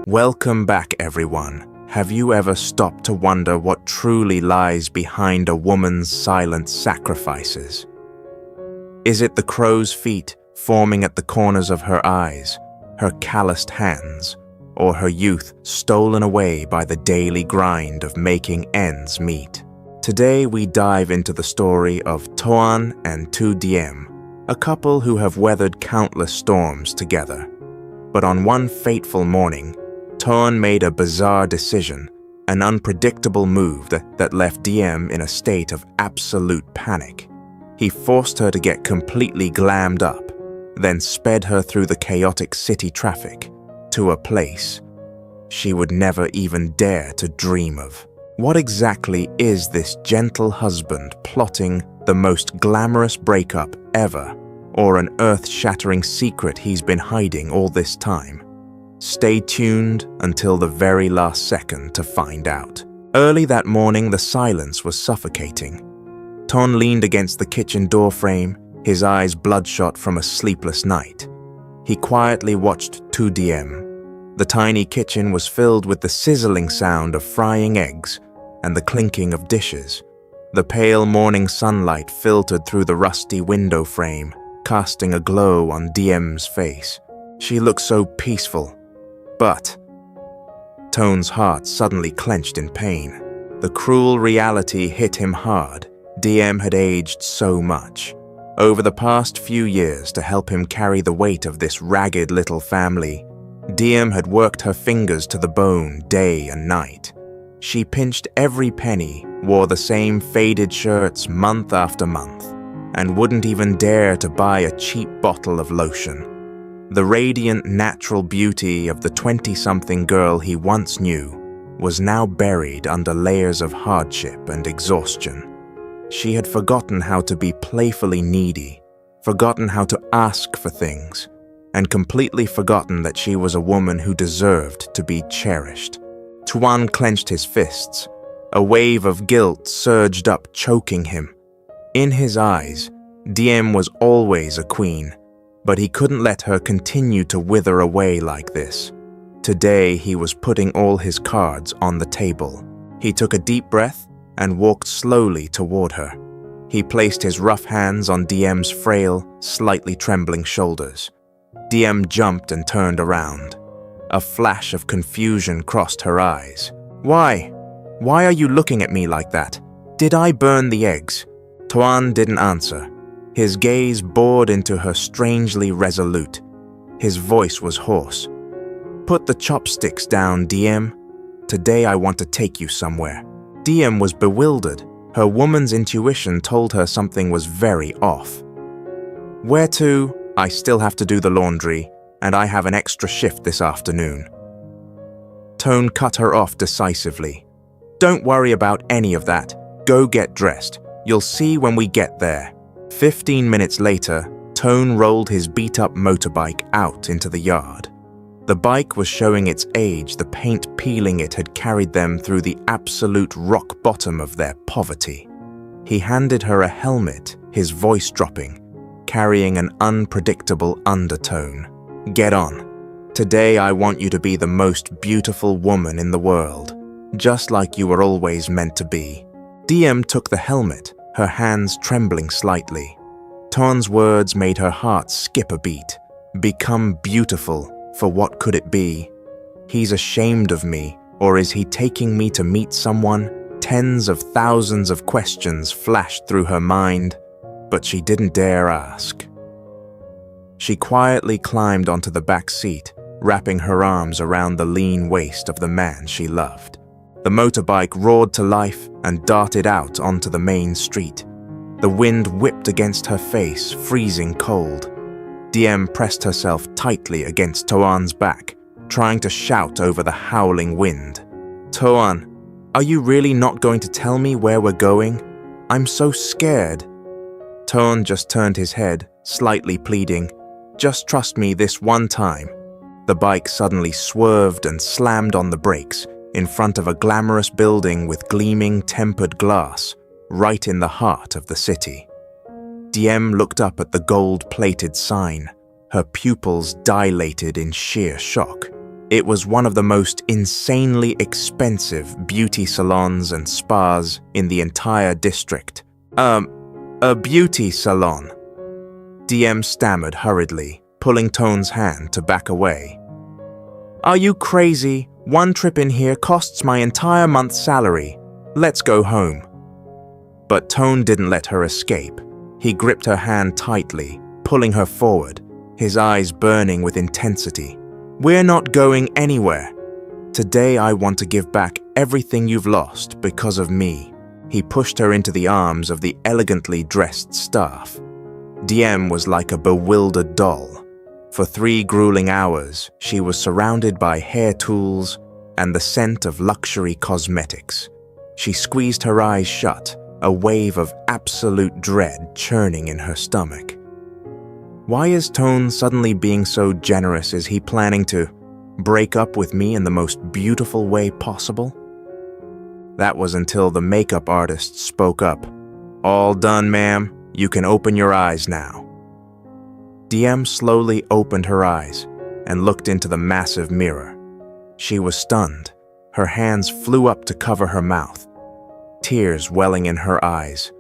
Welcome back, everyone. Have you ever stopped to wonder what truly lies behind a woman's silent sacrifices? Is it the crow's feet forming at the corners of her eyes, her calloused hands, or her youth stolen away by the daily grind of making ends meet? Today we dive into the story of Toan and Diem, a couple who have weathered countless storms together. But on one fateful morning, Tuan made a bizarre decision, an unpredictable move that left Diem in a state of absolute panic. He forced her to get completely glammed up, then sped her through the chaotic city traffic to a place she would never even dare to dream of. What exactly is this gentle husband plotting the most glamorous breakup ever, or an earth-shattering secret he's been hiding all this time? Stay tuned until the very last second to find out. Early that morning, the silence was suffocating. Tuan leaned against the kitchen doorframe, his eyes bloodshot from a sleepless night. He quietly watched Diem. The tiny kitchen was filled with the sizzling sound of frying eggs and the clinking of dishes. The pale morning sunlight filtered through the rusty window frame, casting a glow on Diem's face. She looked so peaceful. But Tuan's heart suddenly clenched in pain. The cruel reality hit him hard. Diem had aged so much. Over the past few years, to help him carry the weight of this ragged little family, Diem had worked her fingers to the bone day and night. She pinched every penny, wore the same faded shirts month after month, and wouldn't even dare to buy a cheap bottle of lotion. The radiant, natural beauty of the 20-something girl he once knew was now buried under layers of hardship and exhaustion. She had forgotten how to be playfully needy, forgotten how to ask for things, and completely forgotten that she was a woman who deserved to be cherished. Tuan clenched his fists. A wave of guilt surged up, choking him. In his eyes, Diem was always a queen, but he couldn't let her continue to wither away like this. Today, he was putting all his cards on the table. He took a deep breath and walked slowly toward her. He placed his rough hands on Diem's frail, slightly trembling shoulders. Diem jumped and turned around. A flash of confusion crossed her eyes. Why? Why are you looking at me like that? Did I burn the eggs? Tuan didn't answer. His gaze bored into her, strangely resolute. His voice was hoarse. Put the chopsticks down, Diem. Today I want to take you somewhere. Diem was bewildered. Her woman's intuition told her something was very off. Where to? I still have to do the laundry, and I have an extra shift this afternoon. Tuan cut her off decisively. Don't worry about any of that. Go get dressed. You'll see when we get there. 15 minutes later, Tuan rolled his beat-up motorbike out into the yard. The bike was showing its age, the paint peeling it had carried them through the absolute rock bottom of their poverty. He handed her a helmet, his voice dropping, carrying an unpredictable undertone. Get on. Today I want you to be the most beautiful woman in the world, just like you were always meant to be. Diem took the helmet, her hands trembling slightly. Tuan's words made her heart skip a beat. Become beautiful, for what could it be? He's ashamed of me, or is he taking me to meet someone? Tens of thousands of questions flashed through her mind, but she didn't dare ask. She quietly climbed onto the back seat, wrapping her arms around the lean waist of the man she loved. The motorbike roared to life and darted out onto the main street. The wind whipped against her face, freezing cold. Diem pressed herself tightly against Tuan's back, trying to shout over the howling wind. Tuan, are you really not going to tell me where we're going? I'm so scared. Tuan just turned his head, slightly pleading, just trust me this one time. The bike suddenly swerved and slammed on the brakes, in front of a glamorous building with gleaming tempered glass, right in the heart of the city. Diem looked up at the gold-plated sign, her pupils dilated in sheer shock. It was one of the most insanely expensive beauty salons and spas in the entire district. A beauty salon. Diem stammered hurriedly, pulling Toan's hand to back away. Are you crazy? One trip in here costs my entire month's salary. Let's go home. But Toan didn't let her escape. He gripped her hand tightly, pulling her forward, his eyes burning with intensity. We're not going anywhere. Today I want to give back everything you've lost because of me. He pushed her into the arms of the elegantly dressed staff. Diem was like a bewildered doll. For 3 grueling hours, she was surrounded by hair tools and the scent of luxury cosmetics. She squeezed her eyes shut, a wave of absolute dread churning in her stomach. Why is Toan suddenly being so generous? Is he planning to break up with me in the most beautiful way possible? That was until the makeup artist spoke up. All done, ma'am. You can open your eyes now. Diem slowly opened her eyes and looked into the massive mirror. She was stunned. Her hands flew up to cover her mouth, tears welling in her eyes.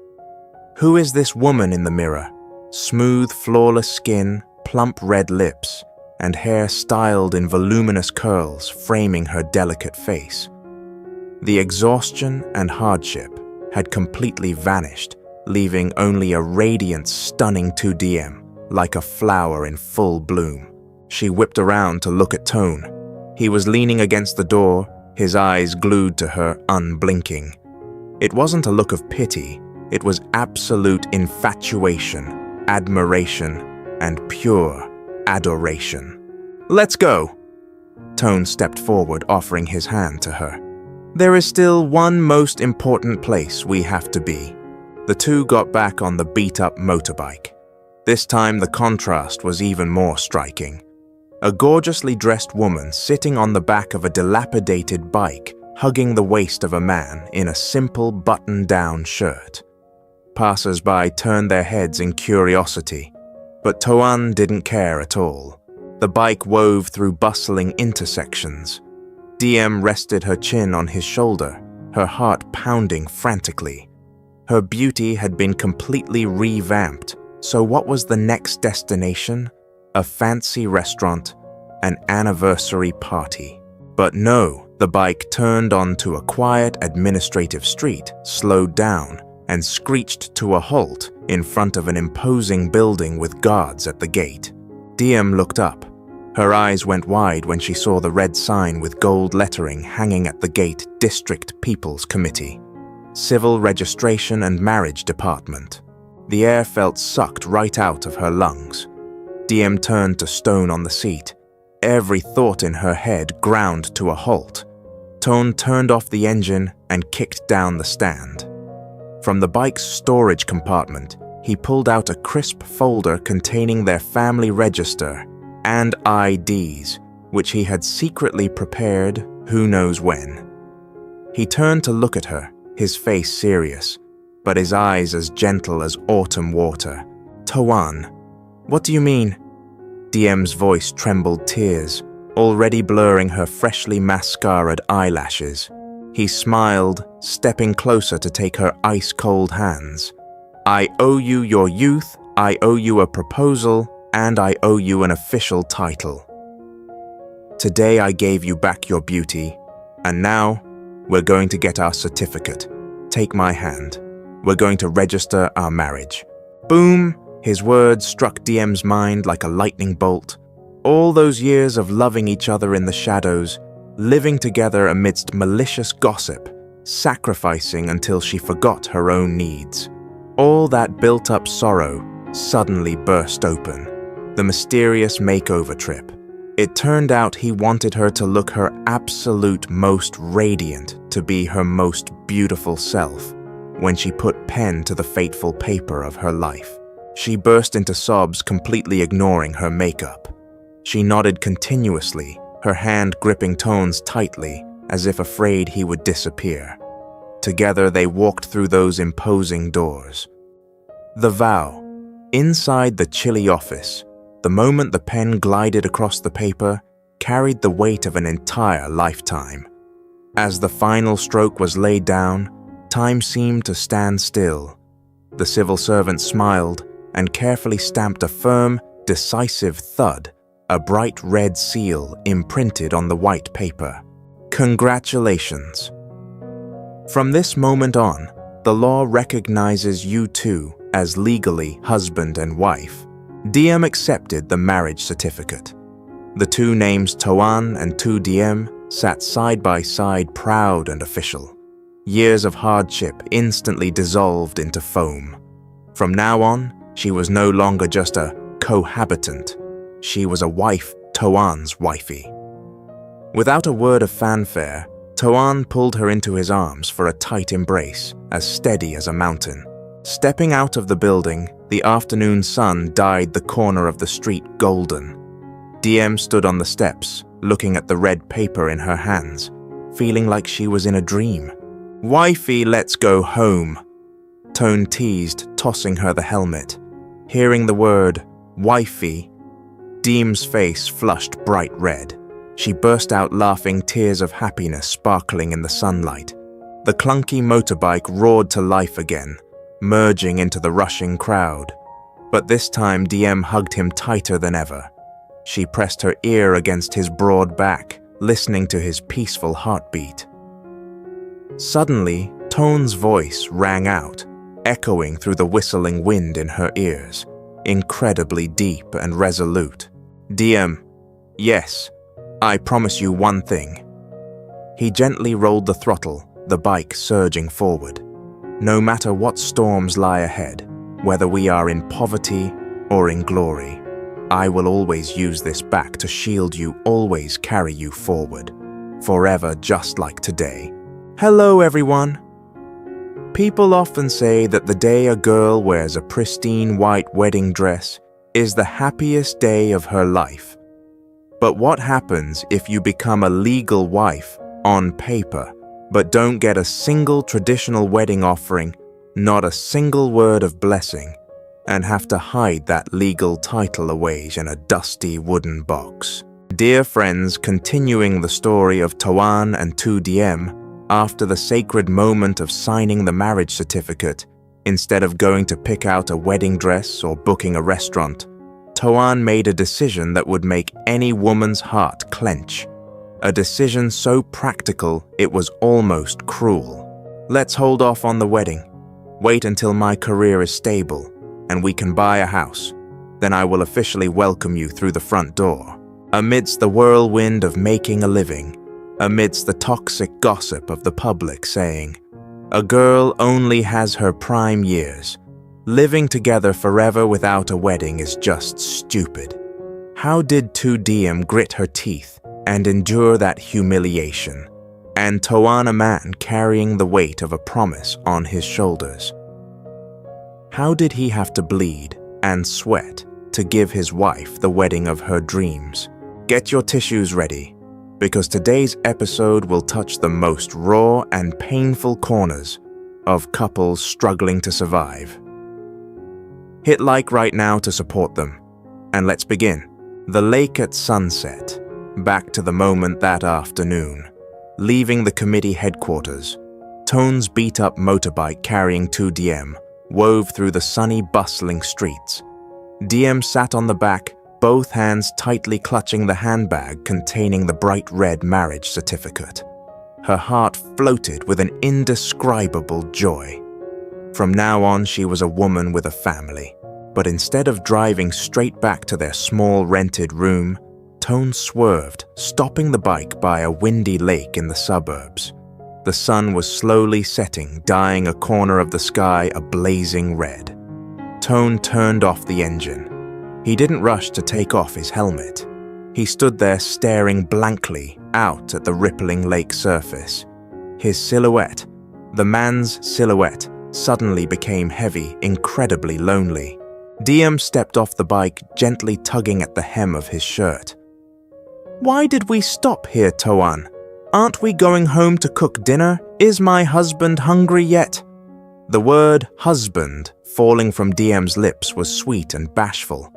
Who is this woman in the mirror? Smooth, flawless skin, plump red lips, and hair styled in voluminous curls framing her delicate face. The exhaustion and hardship had completely vanished, leaving only a radiant, stunning Diem, like a flower in full bloom. She whipped around to look at Toan. He was leaning against the door, his eyes glued to her, unblinking. It wasn't a look of pity, it was absolute infatuation, admiration, and pure adoration. Let's go! Toan stepped forward, offering his hand to her. There is still one most important place we have to be. The two got back on the beat-up motorbike. This time the contrast was even more striking. A gorgeously dressed woman sitting on the back of a dilapidated bike, hugging the waist of a man in a simple button-down shirt. Passers-by turned their heads in curiosity, but Toan didn't care at all. The bike wove through bustling intersections. Diem rested her chin on his shoulder, her heart pounding frantically. Her beauty had been completely revamped, so what was the next destination? A fancy restaurant, an anniversary party. But no, the bike turned onto a quiet administrative street, slowed down, and screeched to a halt in front of an imposing building with guards at the gate. Diem looked up. Her eyes went wide when she saw the red sign with gold lettering hanging at the gate, District People's Committee, Civil Registration and Marriage Department. The air felt sucked right out of her lungs. Diem turned to stone on the seat. Every thought in her head ground to a halt. Toan turned off the engine and kicked down the stand. From the bike's storage compartment, he pulled out a crisp folder containing their family register and IDs, which he had secretly prepared who knows when. He turned to look at her, his face serious, but his eyes as gentle as autumn water. Toan, what do you mean? Diem's voice trembled tears, already blurring her freshly mascaraed eyelashes. He smiled, stepping closer to take her ice-cold hands. I owe you your youth, I owe you a proposal, and I owe you an official title. Today I gave you back your beauty, and now we're going to get our certificate. Take my hand. We're going to register our marriage. Boom! His words struck Diem's mind like a lightning bolt. All those years of loving each other in the shadows, living together amidst malicious gossip, sacrificing until she forgot her own needs. All that built-up sorrow suddenly burst open. The mysterious makeover trip. It turned out he wanted her to look her absolute most radiant, to be her most beautiful self. When she put pen to the fateful paper of her life, she burst into sobs, completely ignoring her makeup. She nodded continuously, her hand gripping Toan's tightly, as if afraid he would disappear. Together they walked through those imposing doors. The vow. Inside the chilly office, the moment the pen glided across the paper, carried the weight of an entire lifetime. As the final stroke was laid down, time seemed to stand still. The civil servant smiled and carefully stamped a firm, decisive thud, a bright red seal imprinted on the white paper. Congratulations. From this moment on, the law recognizes you two as legally husband and wife. Diem accepted the marriage certificate. The two names Toan and Diem sat side by side, proud and official. Years of hardship instantly dissolved into foam. From now on, she was no longer just a cohabitant. She was a wife, Toan's wifey. Without a word of fanfare, Toan pulled her into his arms for a tight embrace, as steady as a mountain. Stepping out of the building, the afternoon sun dyed the corner of the street golden. Diem stood on the steps, looking at the red paper in her hands, feeling like she was in a dream. "Wifey, let's go home," Toan teased, tossing her the helmet. Hearing the word, wifey, Diem's face flushed bright red. She burst out laughing, tears of happiness sparkling in the sunlight. The clunky motorbike roared to life again, merging into the rushing crowd. But this time Diem hugged him tighter than ever. She pressed her ear against his broad back, listening to his peaceful heartbeat. Suddenly, Toan's voice rang out, echoing through the whistling wind in her ears, incredibly deep and resolute. "Diem, yes, I promise you one thing." He gently rolled the throttle, the bike surging forward. "No matter what storms lie ahead, whether we are in poverty or in glory, I will always use this back to shield you, always carry you forward, forever just like today." Hello, everyone. People often say that the day a girl wears a pristine white wedding dress is the happiest day of her life. But what happens if you become a legal wife on paper, but don't get a single traditional wedding offering, not a single word of blessing, and have to hide that legal title away in a dusty wooden box? Dear friends, continuing the story of Toan and Diem, after the sacred moment of signing the marriage certificate, instead of going to pick out a wedding dress or booking a restaurant, Toan made a decision that would make any woman's heart clench. A decision so practical it was almost cruel. "Let's hold off on the wedding. Wait until my career is stable and we can buy a house. Then I will officially welcome you through the front door." Amidst the whirlwind of making a living, amidst the toxic gossip of the public saying, "A girl only has her prime years. Living together forever without a wedding is just stupid." How did Diem grit her teeth and endure that humiliation? And Toan, a man carrying the weight of a promise on his shoulders. How did he have to bleed and sweat to give his wife the wedding of her dreams? Get your tissues ready, because today's episode will touch the most raw and painful corners of couples struggling to survive. Hit like right now to support them, and let's begin. The lake at sunset. Back to the moment that afternoon. Leaving the committee headquarters, Toan's beat-up motorbike carrying Diem wove through the sunny, bustling streets. Diem sat on the back, both hands tightly clutching the handbag containing the bright red marriage certificate. Her heart floated with an indescribable joy. From now on, she was a woman with a family. But instead of driving straight back to their small rented room, Toan swerved, stopping the bike by a windy lake in the suburbs. The sun was slowly setting, dyeing a corner of the sky a blazing red. Toan turned off the engine. He didn't rush to take off his helmet. He stood there staring blankly out at the rippling lake surface. His silhouette, the man's silhouette, suddenly became heavy, incredibly lonely. Diem stepped off the bike, gently tugging at the hem of his shirt. "Why did we stop here, Toan? Aren't we going home to cook dinner? Is my husband hungry yet?" The word husband falling from Diem's lips was sweet and bashful,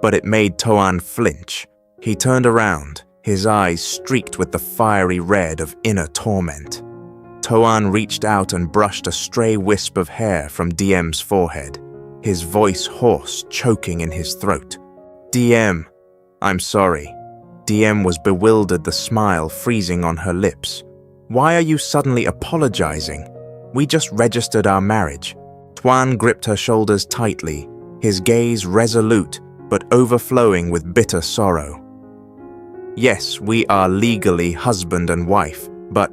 but it made Toan flinch. He turned around, his eyes streaked with the fiery red of inner torment. Toan reached out and brushed a stray wisp of hair from Diem's forehead, his voice hoarse, choking in his throat. "Diem, I'm sorry." Diem was bewildered, the smile freezing on her lips. "Why are you suddenly apologizing? We just registered our marriage." Tuan gripped her shoulders tightly, his gaze resolute but overflowing with bitter sorrow. "Yes, we are legally husband and wife, but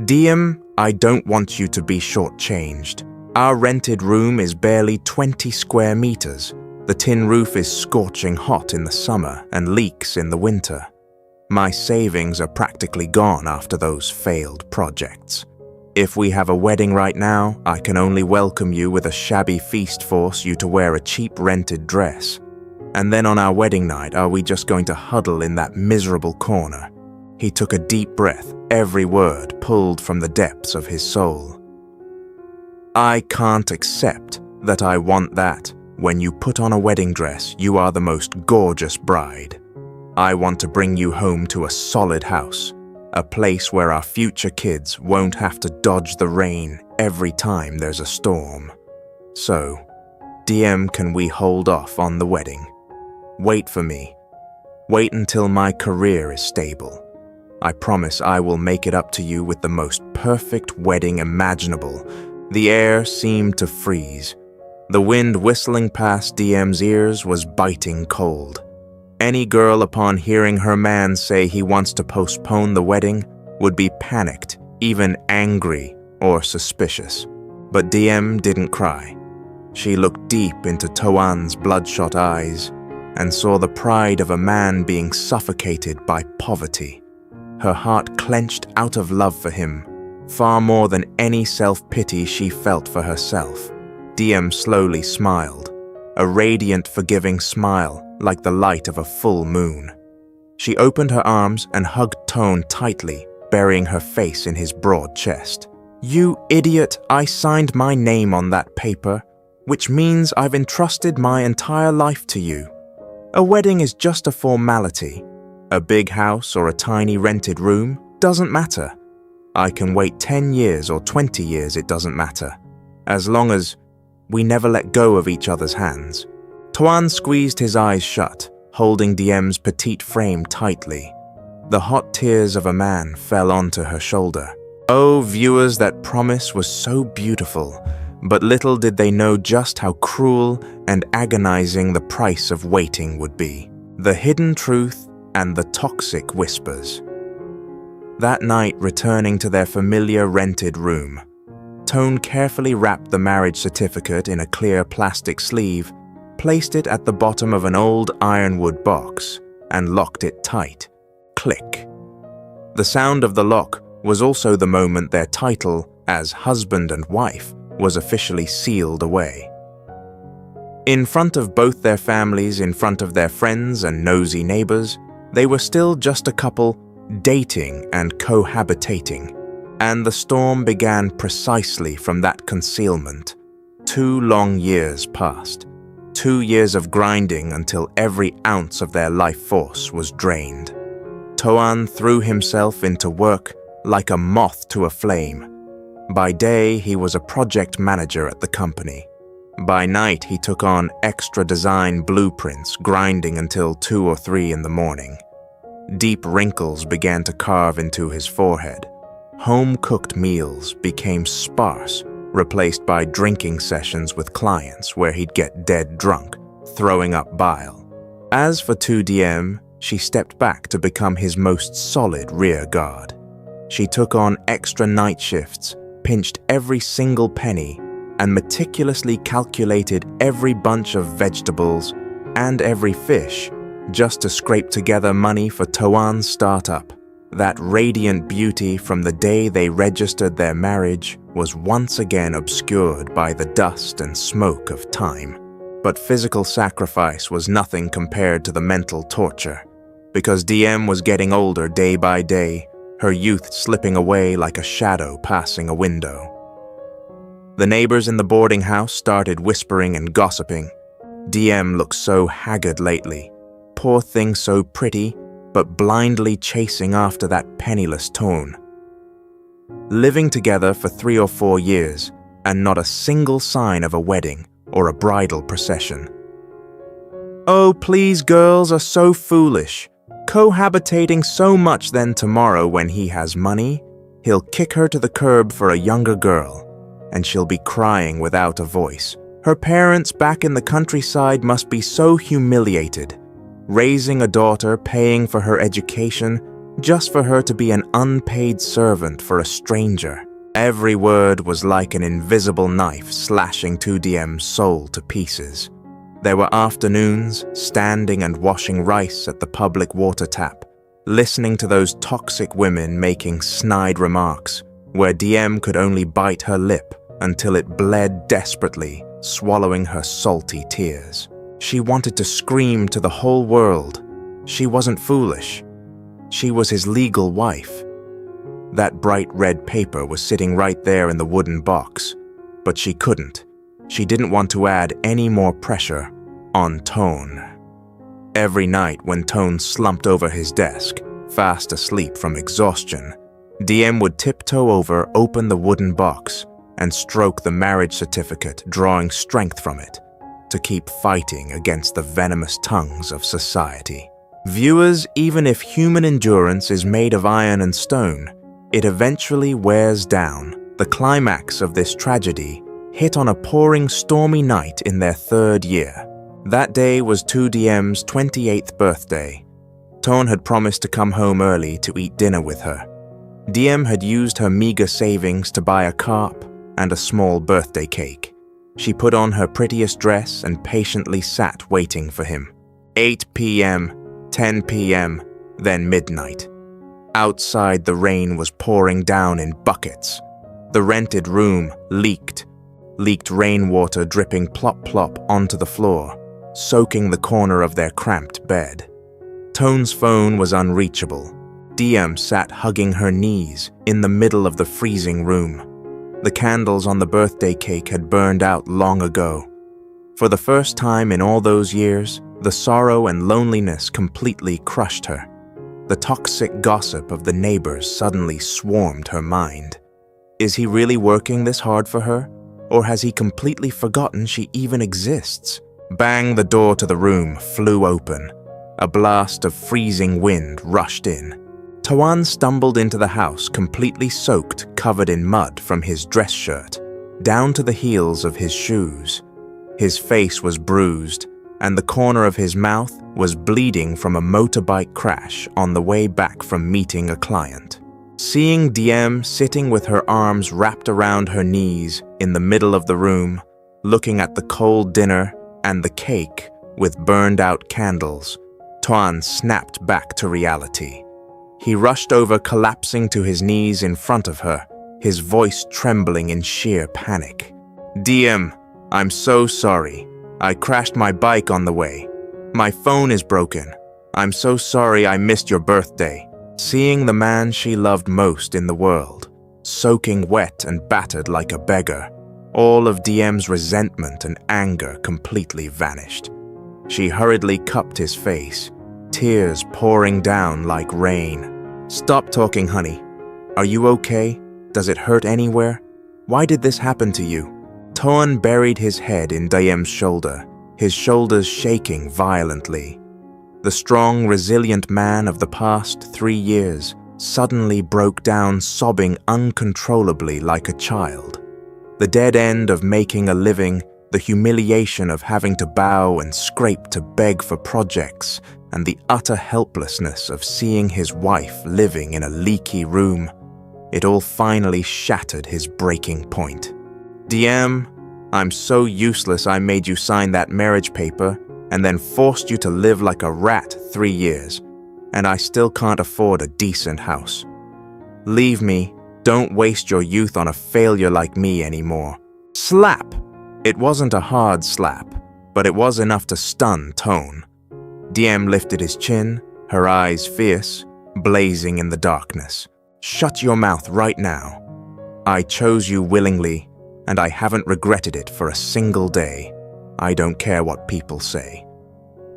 Diem, I don't want you to be shortchanged. Our rented room is barely 20 square meters. The tin roof is scorching hot in the summer and leaks in the winter. My savings are practically gone after those failed projects. If we have a wedding right now, I can only welcome you with a shabby feast, force you to wear a cheap rented dress. And then on our wedding night, are we just going to huddle in that miserable corner?" He took a deep breath, every word pulled from the depths of his soul. "I can't accept that I want that. When you put on a wedding dress, you are the most gorgeous bride. I want to bring you home to a solid house, a place where our future kids won't have to dodge the rain every time there's a storm. So, Diem, can we hold off on the wedding? Wait for me. Wait until my career is stable. I promise I will make it up to you with the most perfect wedding imaginable." The air seemed to freeze. The wind whistling past Diem's ears was biting cold. Any girl, upon hearing her man say he wants to postpone the wedding, would be panicked, even angry or suspicious. But Diem didn't cry. She looked deep into Toan's bloodshot eyes and saw the pride of a man being suffocated by poverty. Her heart clenched out of love for him, far more than any self-pity she felt for herself. Diem slowly smiled, a radiant, forgiving smile like the light of a full moon. She opened her arms and hugged Toan tightly, burying her face in his broad chest. "You idiot, I signed my name on that paper, which means I've entrusted my entire life to you. A wedding is just a formality. A big house or a tiny rented room doesn't matter. I can wait 10 years or 20 years, it doesn't matter. As long as we never let go of each other's hands." Tuan squeezed his eyes shut, holding Diem's petite frame tightly. The hot tears of a man fell onto her shoulder. Oh, viewers, that promise was so beautiful, but little did they know just how cruel and agonizing the price of waiting would be. The hidden truth and the toxic whispers. That night, returning to their familiar rented room, Toan carefully wrapped the marriage certificate in a clear plastic sleeve, placed it at the bottom of an old ironwood box, and locked it tight. Click. The sound of the lock was also the moment their title as husband and wife was officially sealed away. In front of both their families, in front of their friends and nosy neighbors, they were still just a couple dating and cohabitating, and the storm began precisely from that concealment. 2 long years passed. 2 years of grinding until every ounce of their life force was drained. Toan threw himself into work like a moth to a flame. By day, he was a project manager at the company. By night, he took on extra design blueprints, grinding until 2 or 3 in the morning. Deep wrinkles began to carve into his forehead. Home-cooked meals became sparse, replaced by drinking sessions with clients where he'd get dead drunk, throwing up bile. As for Diem, she stepped back to become his most solid rear guard. She took on extra night shifts, pinched every single penny, and meticulously calculated every bunch of vegetables and every fish just to scrape together money for Toan's startup. That radiant beauty from the day they registered their marriage was once again obscured by the dust and smoke of time. But physical sacrifice was nothing compared to the mental torture, because Diem was getting older day by day, her youth slipping away like a shadow passing a window. The neighbors in the boarding house started whispering and gossiping. Diem looked so haggard lately. Poor thing, so pretty, but blindly chasing after that penniless Toan. Living together for 3 or 4 years, and not a single sign of a wedding or a bridal procession. Oh, please, girls are so foolish. Cohabitating so much, then tomorrow when he has money, he'll kick her to the curb for a younger girl, and she'll be crying without a voice. Her parents back in the countryside must be so humiliated, raising a daughter, paying for her education, just for her to be an unpaid servant for a stranger. Every word was like an invisible knife slashing Diem's soul to pieces. There were afternoons standing and washing rice at the public water tap, listening to those toxic women making snide remarks, where Diem could only bite her lip until it bled desperately, swallowing her salty tears. She wanted to scream to the whole world. She wasn't foolish. She was his legal wife. That bright red paper was sitting right there in the wooden box, but she couldn't. She didn't want to add any more pressure on Toan. Every night when Toan slumped over his desk, fast asleep from exhaustion, Diem would tiptoe over, open the wooden box, and stroke the marriage certificate, drawing strength from it to keep fighting against the venomous tongues of society. Viewers, even if human endurance is made of iron and stone, it eventually wears down. The climax of this tragedy hit on a pouring, stormy night in their 3rd year. That day was Diem's 28th birthday. Toan had promised to come home early to eat dinner with her. Diem had used her meager savings to buy a carp and a small birthday cake. She put on her prettiest dress and patiently sat waiting for him. 8 p.m., 10 p.m., then midnight. Outside, the rain was pouring down in buckets. The rented room leaked rainwater dripping plop-plop onto the floor, soaking the corner of their cramped bed. Toan's phone was unreachable. Diem sat hugging her knees in the middle of the freezing room. The candles on the birthday cake had burned out long ago. For the first time in all those years, the sorrow and loneliness completely crushed her. The toxic gossip of the neighbors suddenly swarmed her mind. Is he really working this hard for her? Or has he completely forgotten she even exists? Bang, the door to the room flew open. A blast of freezing wind rushed in. Tuan stumbled into the house completely soaked, covered in mud from his dress shirt, down to the heels of his shoes. His face was bruised, and the corner of his mouth was bleeding from a motorbike crash on the way back from meeting a client. Seeing Diem sitting with her arms wrapped around her knees in the middle of the room, looking at the cold dinner and the cake with burned-out candles, Tuan snapped back to reality. He rushed over, collapsing to his knees in front of her, his voice trembling in sheer panic. "Diem, I'm so sorry. I crashed my bike on the way. My phone is broken. I'm so sorry I missed your birthday." Seeing the man she loved most in the world, soaking wet and battered like a beggar, all of Diem's resentment and anger completely vanished. She hurriedly cupped his face, tears pouring down like rain. "Stop talking, honey. Are you okay? Does it hurt anywhere? Why did this happen to you?" Toan buried his head in Diem's shoulder, his shoulders shaking violently. The strong, resilient man of the past 3 years suddenly broke down, sobbing uncontrollably like a child. The dead end of making a living, the humiliation of having to bow and scrape to beg for projects, and the utter helplessness of seeing his wife living in a leaky room, it all finally shattered his breaking point. "Diem, I'm so useless I made you sign that marriage paper and then forced you to live like a rat 3 years, and I still can't afford a decent house. Leave me, don't waste your youth on a failure like me anymore." Slap! It wasn't a hard slap, but it was enough to stun Toan. Diem lifted his chin, her eyes fierce, blazing in the darkness. "Shut your mouth right now. I chose you willingly, and I haven't regretted it for a single day. I don't care what people say.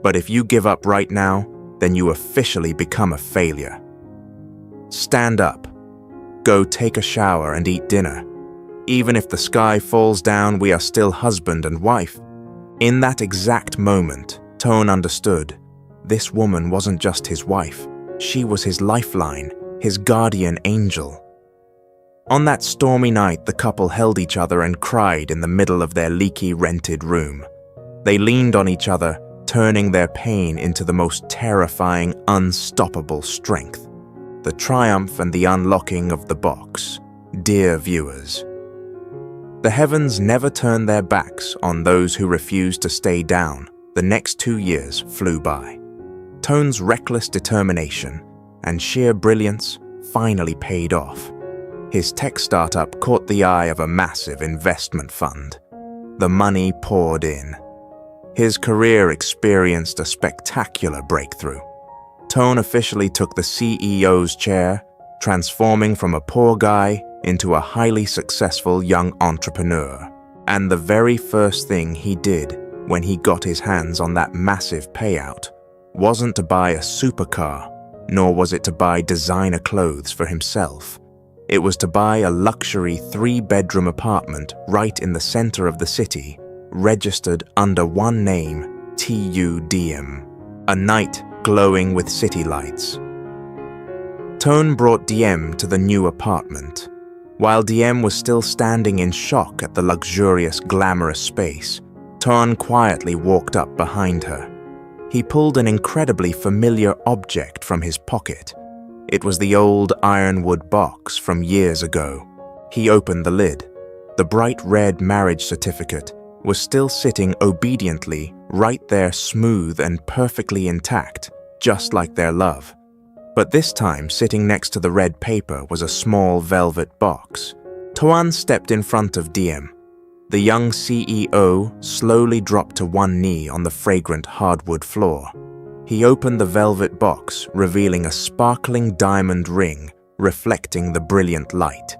But if you give up right now, then you officially become a failure. Stand up. Go take a shower and eat dinner. Even if the sky falls down, we are still husband and wife. In that exact moment, Toan understood. This woman wasn't just his wife. She was his lifeline, his guardian angel. On that stormy night, the couple held each other and cried in the middle of their leaky rented room. They leaned on each other, turning their pain into the most terrifying, unstoppable strength. The triumph and the unlocking of the box. Dear viewers, the heavens never turn their backs on those who refuse to stay down. The next 2 years flew by. Toan's reckless determination and sheer brilliance finally paid off. His tech startup caught the eye of a massive investment fund. The money poured in. His career experienced a spectacular breakthrough. Toan officially took the CEO's chair, transforming from a poor guy into a highly successful young entrepreneur. And the very first thing he did when he got his hands on that massive payout wasn't to buy a supercar, nor was it to buy designer clothes for himself. It was to buy a luxury 3-bedroom apartment right in the center of the city, registered under one name, Diem, a night glowing with city lights. Toan brought Diem to the new apartment. While Diem was still standing in shock at the luxurious, glamorous space, Toan quietly walked up behind her. He pulled an incredibly familiar object from his pocket. It was the old ironwood box from years ago. He opened the lid. The bright red marriage certificate was still sitting obediently right there, smooth and perfectly intact, just like their love. But this time, sitting next to the red paper was a small velvet box. Tuan stepped in front of Diem. The young CEO slowly dropped to one knee on the fragrant hardwood floor. He opened the velvet box, revealing a sparkling diamond ring reflecting the brilliant light.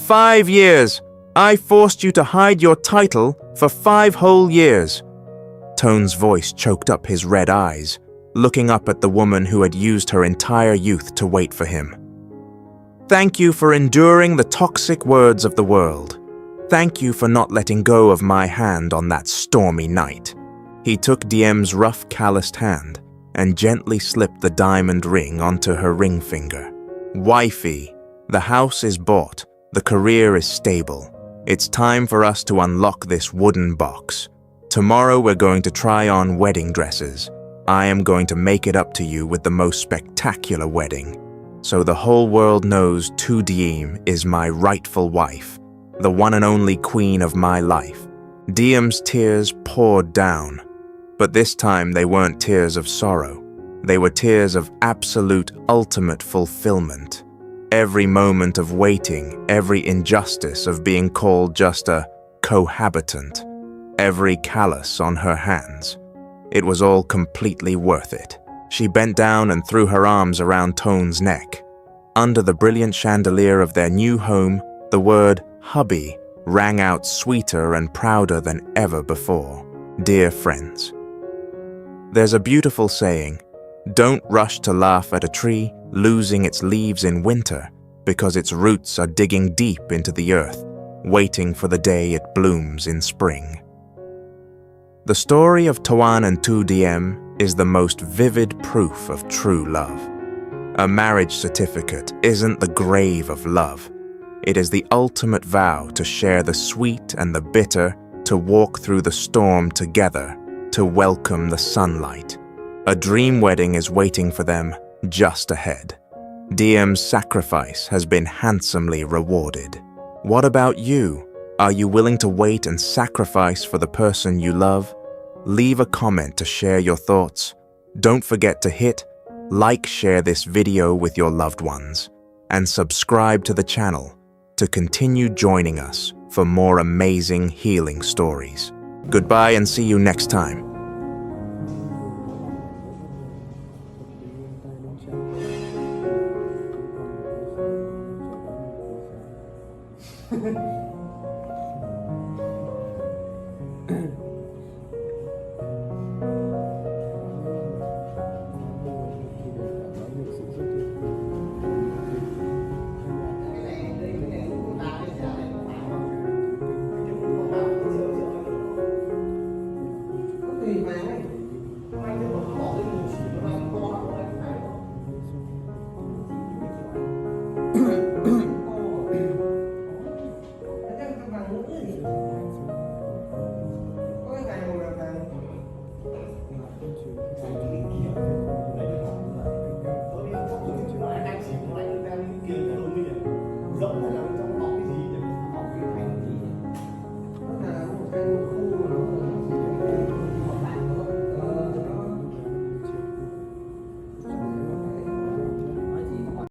5 years! I forced you to hide your title for 5 whole years. Toan's voice choked up his red eyes, looking up at the woman who had used her entire youth to wait for him. Thank you for enduring the toxic words of the world. Thank you for not letting go of my hand on that stormy night. He took Diem's rough, calloused hand and gently slipped the diamond ring onto her ring finger. Wifey, the house is bought, the career is stable. It's time for us to unlock this wooden box. Tomorrow we're going to try on wedding dresses. I am going to make it up to you with the most spectacular wedding, so the whole world knows Diem is my rightful wife, the one and only queen of my life. Diem's tears poured down, but this time they weren't tears of sorrow. They were tears of absolute, ultimate fulfillment. Every moment of waiting, every injustice of being called just a cohabitant, every callus on her hands. It was all completely worth it. She bent down and threw her arms around Toan's neck. Under the brilliant chandelier of their new home, the word hubby rang out sweeter and prouder than ever before. Dear friends, there's a beautiful saying, don't rush to laugh at a tree losing its leaves in winter because its roots are digging deep into the earth, waiting for the day it blooms in spring. The story of Toan and Diem is the most vivid proof of true love. A marriage certificate isn't the grave of love. It is the ultimate vow to share the sweet and the bitter, to walk through the storm together, to welcome the sunlight. A dream wedding is waiting for them just ahead. Diem's sacrifice has been handsomely rewarded. What about you? Are you willing to wait and sacrifice for the person you love? Leave a comment to share your thoughts. Don't forget to hit like, share this video with your loved ones, and subscribe to the channel to continue joining us for more amazing healing stories. Goodbye and see you next time.